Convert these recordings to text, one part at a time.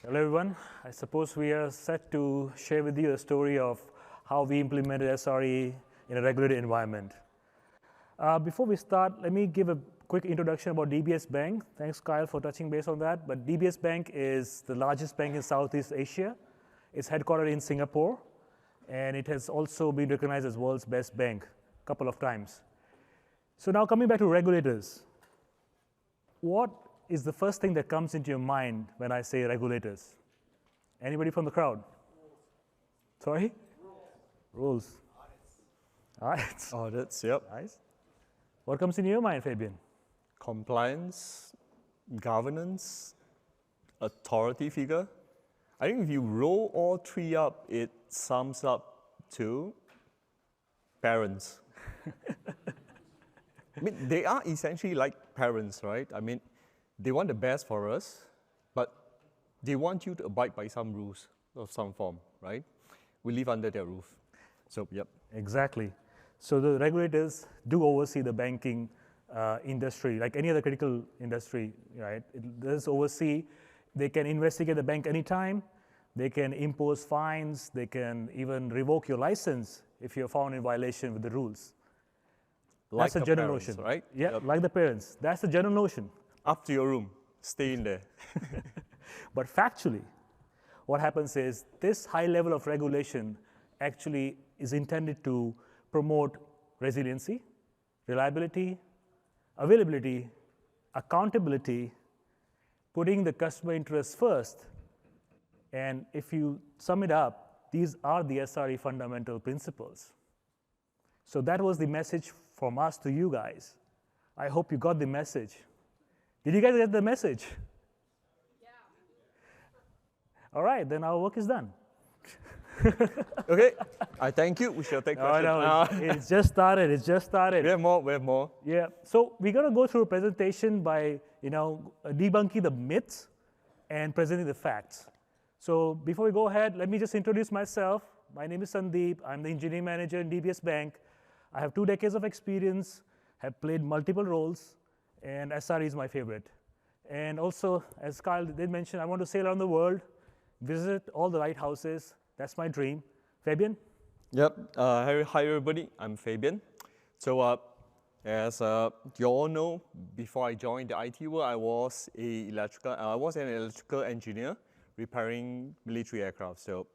Hello everyone. I suppose we are set to share with you a story of how we implemented SRE in a regulated environment. Before we start, let me give a quick introduction about DBS Bank. Thanks, Kyle, for touching base on that. But DBS Bank is the largest bank in Southeast Asia. It's headquartered in Singapore, and it has also been recognized as world's best bank a couple of times. So now coming back to regulators, what is the first thing that comes into your mind when I say regulators? Anybody from the crowd? Sorry? Rules. Audits. Audits, yep. Nice. What comes into your mind, Fabian? Compliance, governance, authority figure. I think if you roll all three up, it sums up to parents. I mean, they are essentially like parents, right? I mean, they want the best for us, but they want you to abide by some rules of some form, right? We live under their roof. So, yep. Exactly. So the regulators do oversee the banking industry, like any other critical industry, right? It does oversee. They can investigate the bank anytime. They can impose fines. They can even revoke your license if you're found in violation with the rules. Like That's the general parents, notion, right? Yeah, Yep. like the parents. That's the general notion. Up to your room, stay in there. But factually, what happens is this high level of regulation actually is intended to promote resiliency, reliability, availability, accountability, putting the customer interests first. And if you sum it up, these are the SRE fundamental principles. So that was the message from us to you guys. I hope you got the message. Did you guys get the message? Yeah. All right, then our work is done. Okay, I thank you. We shall take questions. No, it's just started. It's just started. We have more. Yeah. So we're going to go through a presentation by, debunking the myths and presenting the facts. So before we go ahead, let me just introduce myself. My name is Sandeep. I'm the engineering manager in DBS Bank. I have 2 decades of experience, have played multiple roles, and SRE is my favorite. And also, as Kyle did mention, I want to sail around the world, visit all the lighthouses. That's my dream. Fabian? Yep. Hi everybody. I'm Fabian. So as you all know, before I joined the IT world, I was an electrical engineer repairing military aircraft. So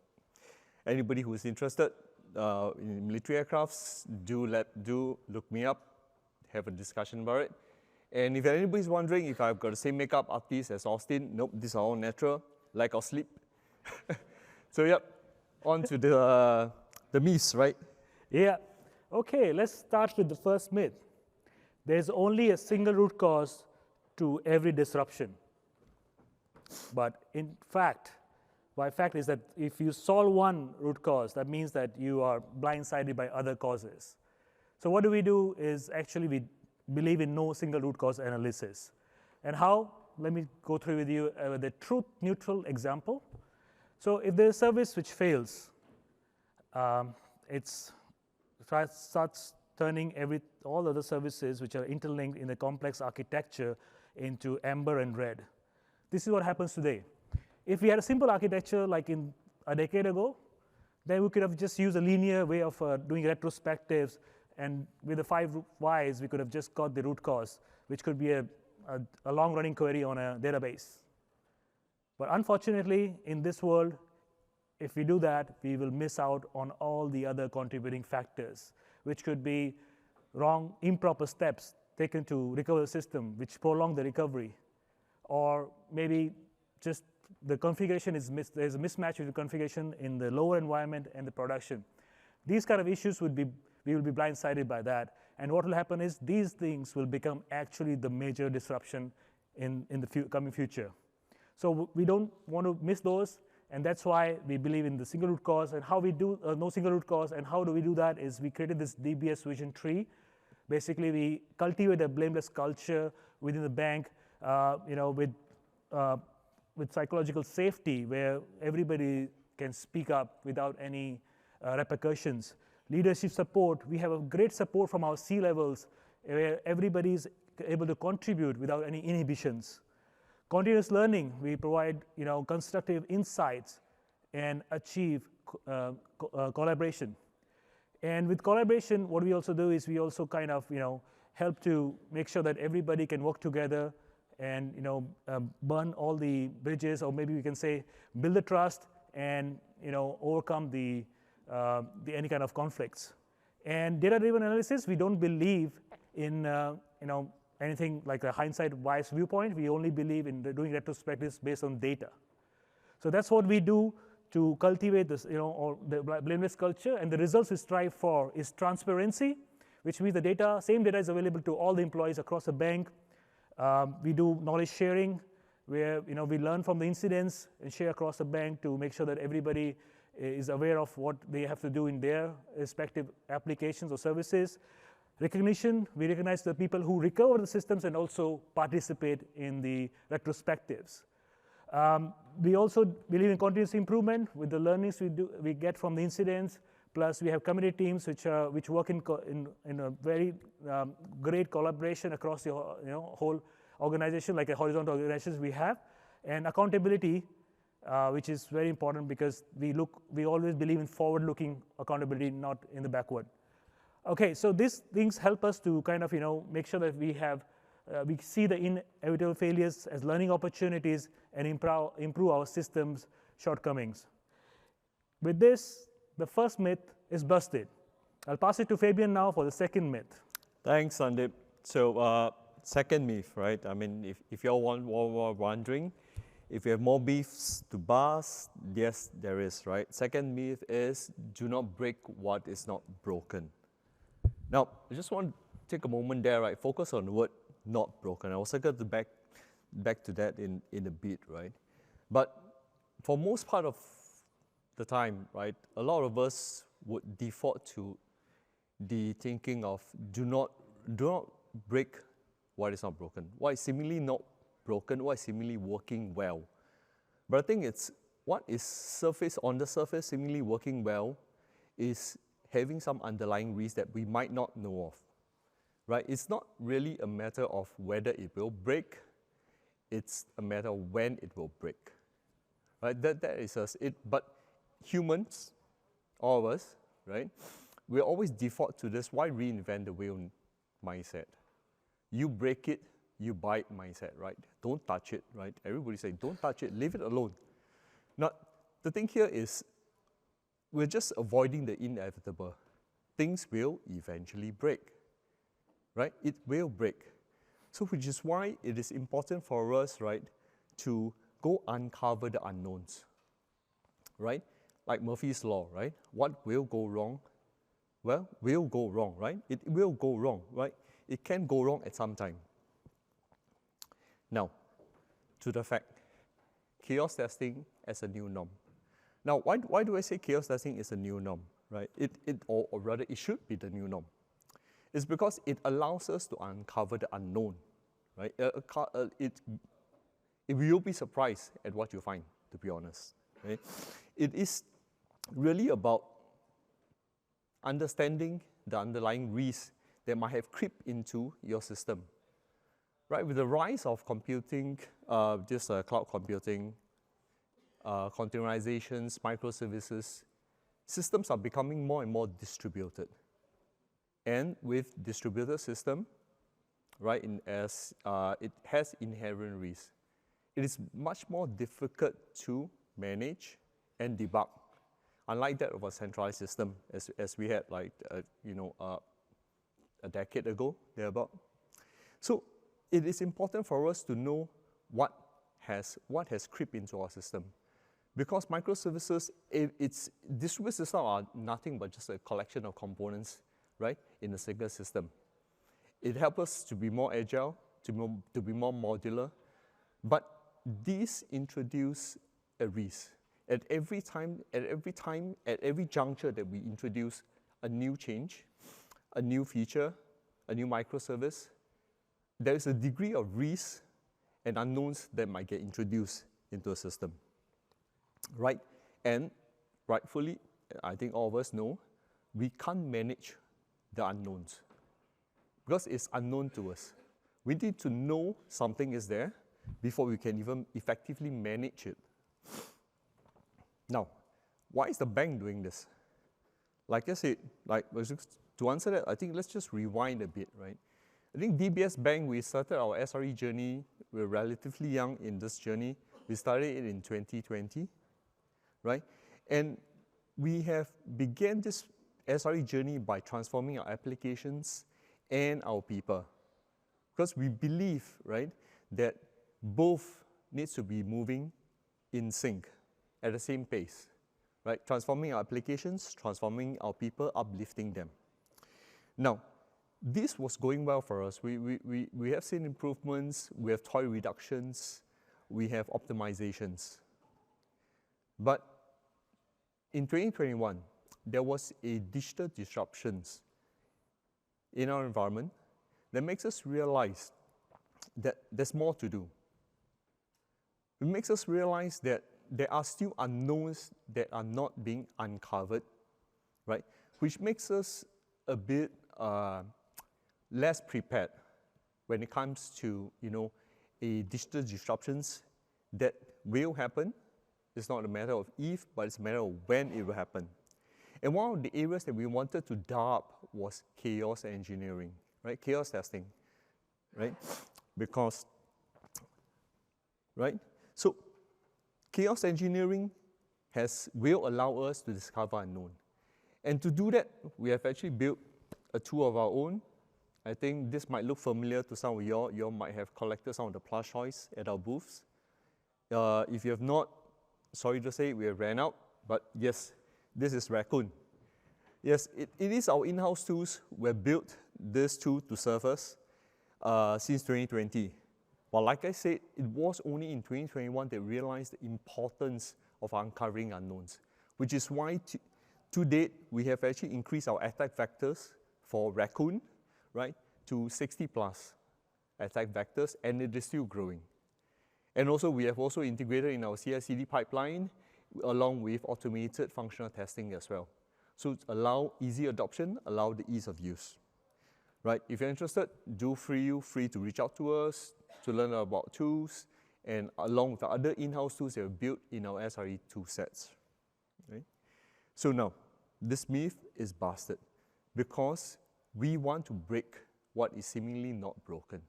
anybody who's interested in military aircrafts, do look me up, have a discussion about it. And if anybody's wondering if I've got the same makeup artist as Austin, nope, these are all natural, lack of sleep. So yep, on to the myths, right? Yeah. Okay, let's start with the first myth. There's only a single root cause to every disruption. But in fact, fact is that if you solve one root cause, that means that you are blindsided by other causes. So what do we do is actually we believe in no single root cause analysis. And how? Let me go through with you the truth neutral example. So if there's a service which fails, it starts turning all other services which are interlinked in the complex architecture into amber and red. This is what happens today. If we had a simple architecture like in a decade ago, then we could have just used a linear way of doing retrospectives, and with the 5 whys, we could have just got the root cause, which could be a long-running query on a database. But unfortunately, in this world, if we do that, we will miss out on all the other contributing factors, which could be wrong, improper steps taken to recover the system, which prolong the recovery, or maybe just the configuration there's a mismatch with the configuration in the lower environment and the production. These kind of issues we will be blindsided by that. And what will happen is these things will become actually the major disruption in the coming future. So we don't want to miss those, and that's why we believe in the single root cause. And how we do no single root cause, and how do we do that is we created this DBS vision tree. Basically, we cultivate a blameless culture within the bank, with psychological safety, where everybody can speak up without any repercussions. Leadership support, we have a great support from our C-levels, where everybody is able to contribute without any inhibitions. Continuous learning, we provide constructive insights and achieve collaboration. And with collaboration, what we also do is we also kind of help to make sure that everybody can work together and burn all the bridges, or maybe we can say build the trust and overcome the any kind of conflicts. And data-driven analysis, we don't believe in anything like a hindsight bias viewpoint. We only believe in doing retrospectives based on data. So that's what we do to cultivate this, or the blameless culture. And the results we strive for is transparency, which means the same data is available to all the employees across the bank. We do knowledge sharing, where we learn from the incidents and share across the bank to make sure that everybody is aware of what they have to do in their respective applications or services. Recognition, we recognize the people who recover the systems and also participate in the retrospectives. We also believe in continuous improvement with the learnings we get from the incidents. Plus, we have committee teams which work in a very great collaboration across the whole organization, like a horizontal organizations we have, and accountability, which is very important because we always believe in forward-looking accountability, not in the backward. Okay, so these things help us to kind of make sure that we see the inevitable failures as learning opportunities and improve our systems' shortcomings. With this, the first myth is busted. I'll pass it to Fabian now for the second myth. Thanks, Sandeep. So second myth, right? I mean, if you're wondering, if you have more beefs to bust, yes, there is, right? Second myth is do not break what is not broken. Now, I just want to take a moment there, right? Focus on the word not broken. I will circle back to that in a bit, right? But for most part of the time, right, a lot of us would default to the thinking of do not break what is not broken. What is seemingly not broken, what is seemingly working well. But I think it's what is on the surface seemingly working well is having some underlying risk that we might not know of, right? It's not really a matter of whether it will break, it's a matter of when it will break, right? That is us. But humans, all of us, right, we always default to this why reinvent the wheel mindset. You break it, you buy it mindset, right? Don't touch it, right? Everybody say, don't touch it, leave it alone. Now, the thing here is we're just avoiding the inevitable. Things will eventually break, right? It will break. So which is why it is important for us, right, to go uncover the unknowns, right? Like Murphy's Law, right? What will go wrong? Well, will go wrong, right? It will go wrong, right? It can go wrong at some time. Now, to the fact, chaos testing as a new norm. Now, why do I say chaos testing is a new norm, right? Or rather, it should be the new norm. It's because it allows us to uncover the unknown, right? It will be surprised at what you find, to be honest, right? It is really about understanding the underlying risks that might have crept into your system, right? With the rise of computing, cloud computing, containerizations, microservices, systems are becoming more and more distributed. And with distributed system, right, it has inherent risk. It is much more difficult to manage and debug, unlike that of a centralized system, as we had like a decade ago, thereabout. So it is important for us to know what has crept into our system. Because microservices, distributed systems are nothing but just a collection of components, right, in a single system. It helps us to be more agile, to be more modular, but these introduce a risk. At every juncture that we introduce a new change, a new feature, a new microservice, there is a degree of risk and unknowns that might get introduced into a system, right? And rightfully, I think all of us know, we can't manage the unknowns because it's unknown to us. We need to know something is there, before we can even effectively manage it. Now, why is the bank doing this? Like I said, to answer that, I think let's just rewind a bit, right? I think DBS Bank, we started our SRE journey, we're relatively young in this journey. We started it in 2020, right? And we have began this SRE journey by transforming our applications and our people. Because we believe, right, that both needs to be moving in sync at the same pace, right? Transforming our applications, transforming our people, uplifting them. Now, this was going well for us. We have seen improvements, we have toil reductions, we have optimizations. But in 2021, there was a digital disruptions in our environment that makes us realize that there's more to do. It makes us realize that there are still unknowns that are not being uncovered, right? Which makes us a bit less prepared when it comes to, a digital disruptions that will happen. It's not a matter of if, but it's a matter of when it will happen. And one of the areas that we wanted to dial up was chaos engineering, right? Chaos testing, right? Because, right? So chaos engineering will allow us to discover unknown. And to do that, we have actually built a tool of our own. I think this might look familiar to some of you all. You all might have collected some of the plush toys at our booths. If you have not, sorry to say, we have ran out, but yes, this is Raccoon. Yes, it is our in-house tools. We have built this tool to serve us since 2020. But like I said, it was only in 2021 that we realized the importance of uncovering unknowns, which is why to date, we have actually increased our attack vectors for Raccoon, right, to 60 plus attack vectors, and it is still growing. And also, we have also integrated in our CI/CD pipeline, along with automated functional testing as well. So allow easy adoption, allow the ease of use. Right? If you're interested, feel free to reach out to us to learn about tools, and along with the other in-house tools that are built in our SRE tool sets. Right? So now, this myth is busted because we want to break what is seemingly not broken,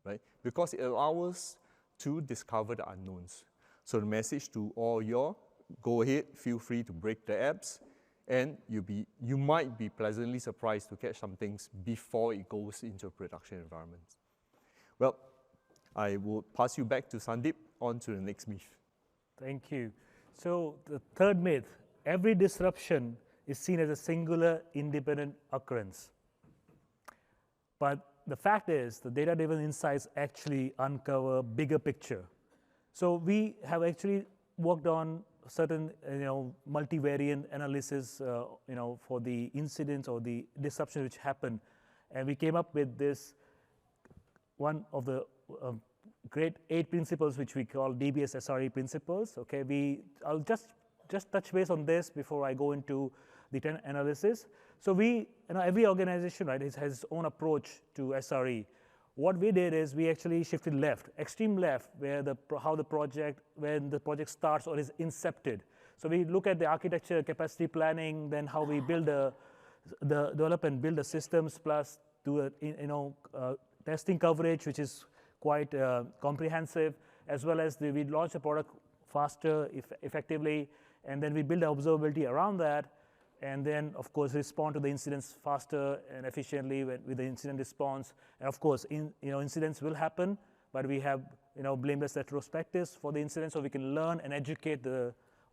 right? Because it allows us to discover the unknowns. So the message to all y'all, go ahead, feel free to break the apps, and you might be pleasantly surprised to catch some things before it goes into a production environment. Well, I will pass you back to Sandeep on to the next myth. Thank you. So the third myth, every disruption is seen as a singular independent occurrence. But the fact is, the data-driven insights actually uncover bigger picture. So we have actually worked on certain, multivariate analysis, for the incidents or the disruption which happened, and we came up with this one of the great 8 principles which we call DBS SRE principles. Okay, I'll just touch base on this before I go into the 10 analysis. So every organization, right, has its own approach to SRE. What we did is we actually shifted left, extreme left, when the project starts or is incepted. So we look at the architecture, capacity planning, then how we develop and build the systems, plus do testing coverage, which is quite comprehensive, as well as we launch a product faster, effectively, and then we build observability around that, and then, of course, respond to the incidents faster and efficiently with the incident response. And of course, incidents will happen, but we have blameless retrospectives for the incidents, so we can learn and educate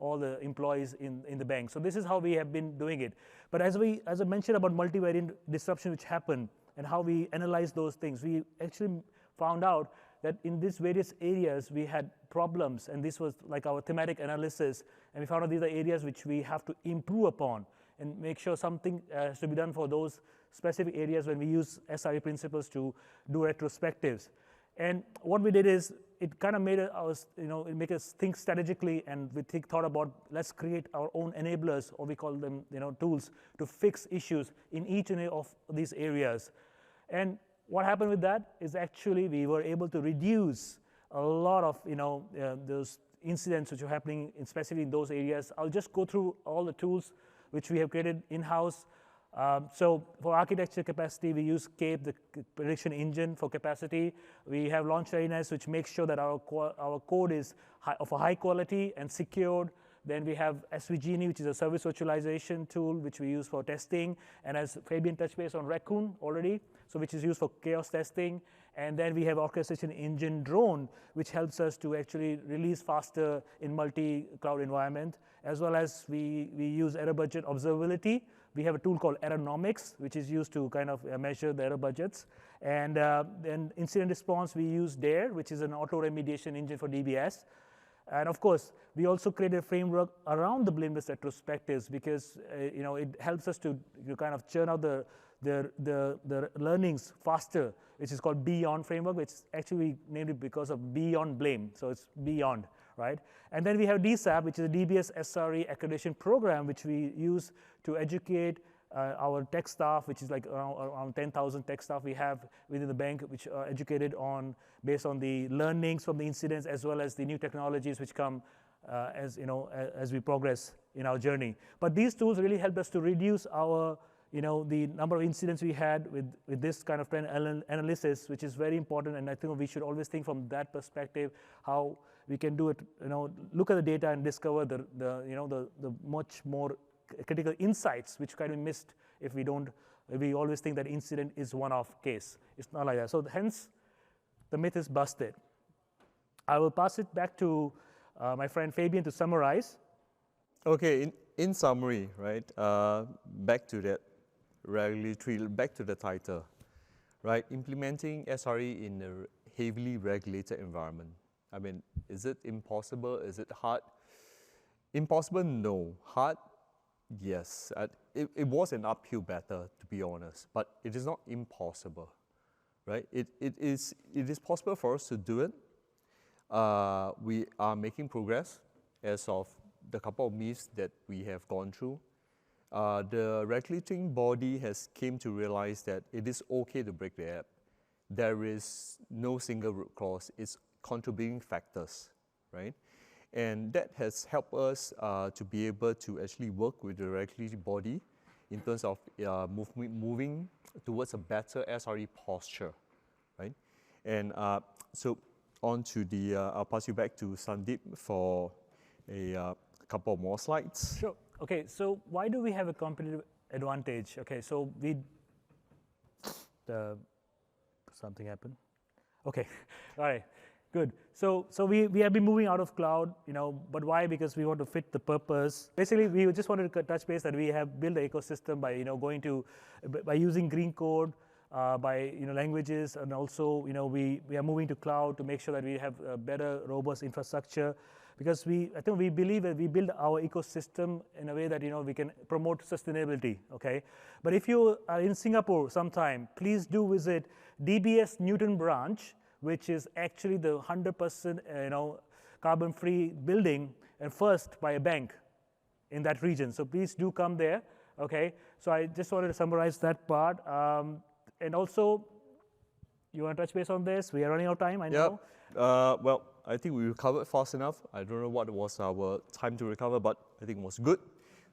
all the employees in the bank. So this is how we have been doing it. But as I mentioned about multivariate disruption which happened and how we analyze those things, we actually found out that in these various areas we had problems, and this was like our thematic analysis, and we found out these are areas which we have to improve upon and make sure something has to be done for those specific areas when we use SRE principles to do retrospectives. And what we did is it kind of made us, make us think strategically, and we thought about let's create our own enablers, or we call them, tools to fix issues in each of these areas. And what happened with that is actually we were able to reduce a lot of those incidents which are happening, especially in those areas. I'll just go through all the tools which we have created in-house. So for architecture capacity, we use CAPE, the prediction engine for capacity. We have launch readiness, which makes sure that our code is of a high quality and secured. Then we have SVGenie, which is a service virtualization tool, which we use for testing. And as Fabian touched base on Raccoon already, so which is used for chaos testing. And then we have orchestration engine drone, which helps us to actually release faster in multi-cloud environment, as well as we use error budget observability. We have a tool called Errornomics, which is used to kind of measure the error budgets. And then incident response, we use DARE, which is an auto remediation engine for DBS. And of course, we also created a framework around the blameless retrospectives because it helps us to kind of churn out the learnings faster, which is called Beyond framework, which actually named it because of Beyond Blame. So it's Beyond, right? And then we have DSAP, which is a DBS SRE accreditation program, which we use to educate our tech staff, which is like around 10,000 tech staff we have within the bank, which are educated based on the learnings from the incidents as well as the new technologies which come as we progress in our journey. But these tools really help us to reduce our the number of incidents we had with this kind of trend analysis, which is very important. And I think we should always think from that perspective how we can do it. Look at the data and discover the much more critical insights which kind of missed if we always think that incident is one-off case. It's not like that. So hence, the myth is busted. I will pass it back to my friend Fabian to summarize. Okay, in summary, right, back to that regulatory, back to the title, right, implementing SRE in a heavily regulated environment. I mean, is it impossible? Is it hard? Impossible, no. Hard, yes. It was an uphill battle, to be honest, but it is not impossible, right? It is possible for us to do it. We are making progress as of the couple of myths that we have gone through. The regulating body has came to realize that it is okay to break the app. There is no single root cause. It's contributing factors, right? And that has helped us to be able to actually work with the regulatory body in terms of moving towards a better SRE posture, right? And so on to the, I'll pass you back to Sandeep for a couple more slides. Sure. Okay, so why do we have a competitive advantage? Okay, so something happened. Okay, all right, good. So we have been moving out of cloud, but why? Because we want to fit the purpose. Basically, we just wanted to touch base that we have built an ecosystem by using green code, by languages, and also we are moving to cloud to make sure that we have a better, robust infrastructure. Because I think we believe that we build our ecosystem in a way that we can promote sustainability. Okay, but if you are in Singapore sometime, please do visit DBS Newton branch, which is actually the 100% carbon-free building and first by a bank in that region. So please do come there. Okay, so I just wanted to summarize that part, and also you want to touch base on this? We are running out of time. I know. Well, I think we recovered fast enough. I don't know what was our time to recover, but I think it was good.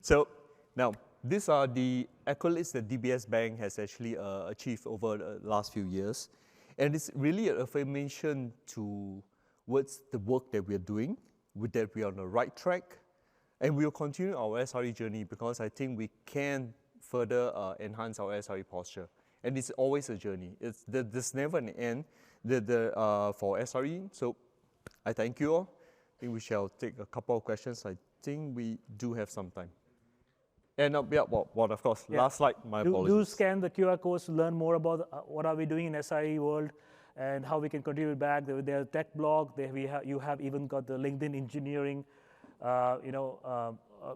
So now, these are the accolades that DBS Bank has actually achieved over the last few years. And it's really an affirmation towards the work that we are doing, that we are on the right track. And we will continue our SRE journey because I think we can further enhance our SRE posture. And it's always a journey. There's never an end for SRE. So I thank you all. I think we shall take a couple of questions. I think we do have some time. And of course, last slide, my apologies. Do scan the QR codes to learn more about what are we doing in SRE world and how we can contribute back. There's tech blog. You have even got the LinkedIn engineering.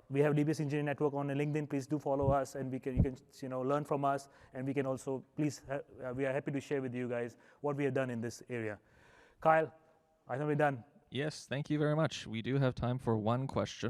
We have DBS Engineering Network on LinkedIn. Please do follow us, and you can learn from us. And we can also we are happy to share with you guys what we have done in this area. Kyle, I think we're done. Yes, thank you very much. We do have time for one question.